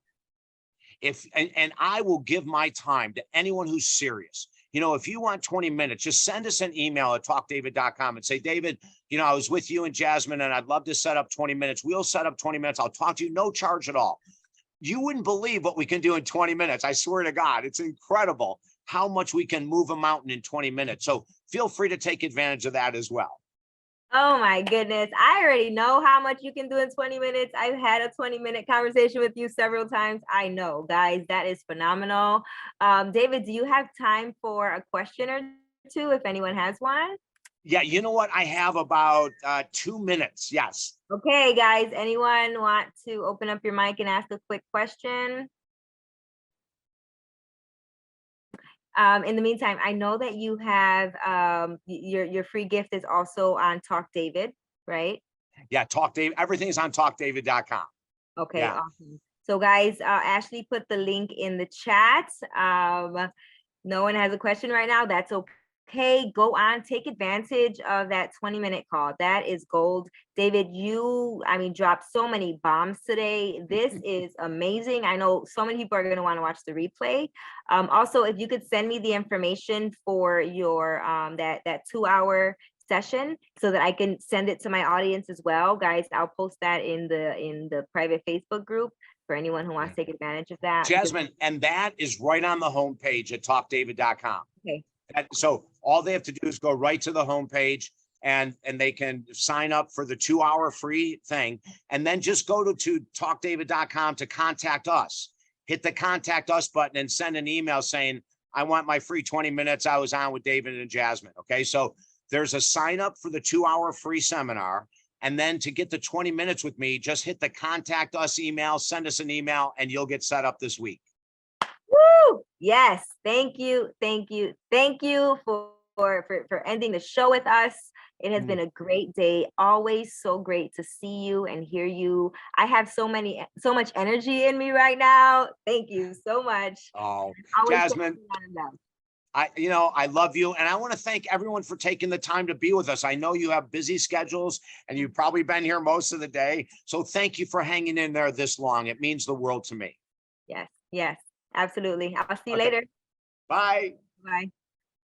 and I will give my time to anyone who's serious. If you want 20 minutes, just send us an email at talkdavid.com and say, David, I was with you and Jasmine, and I'd love to set up 20 minutes. We'll set up 20 minutes. I'll talk to you, no charge at all. You wouldn't believe what we can do in 20 minutes. I swear to God, it's incredible how much we can move a mountain in 20 minutes. So feel free to take advantage of that as well. Oh my goodness. I already know how much you can do in 20 minutes. I've had a 20-minute conversation with you several times. I know, guys, that is phenomenal. David, do you have time for a question or two if anyone has one? Yeah, you know what? I have about 2 minutes. Yes. Okay, guys, anyone want to open up your mic and ask a quick question? In the meantime, I know that you have your free gift is also on Talk David, right? Yeah, Talk David. Everything's on talkdavid.com. Okay, Yeah. awesome. So guys, Ashley put the link in the chat. No one has a question right now. That's okay. Go on, take advantage of that 20-minute call. That is gold. David, dropped so many bombs today. This is amazing. I know so many people are going to want to watch the replay. Also, if you could send me the information for your that 2-hour session so that I can send it to my audience as well. Guys, I'll post that in the private Facebook group for anyone who wants to take advantage of that. Jasmine, and that is right on the homepage at talkdavid.com. Okay. So all they have to do is go right to the homepage and they can sign up for the 2-hour free thing. And then just go to talkdavid.com to contact us. Hit the contact us button and send an email saying, I want my free 20 minutes. I was on with David and Jasmine. Okay. So there's a sign up for the 2-hour free seminar. And then to get the 20 minutes with me, just hit the contact us email, send us an email, and you'll get set up this week. Woo! Yes. Thank you. Thank you. Thank you for ending the show with us. It has been a great day. Always so great to see you and hear you. I have so much energy in me right now. Thank you so much. Oh, Jasmine, I love you. And I want to thank everyone for taking the time to be with us. I know you have busy schedules and you've probably been here most of the day. So thank you for hanging in there this long. It means the world to me. Yes. Yes, absolutely. I'll see you later. Bye. Bye.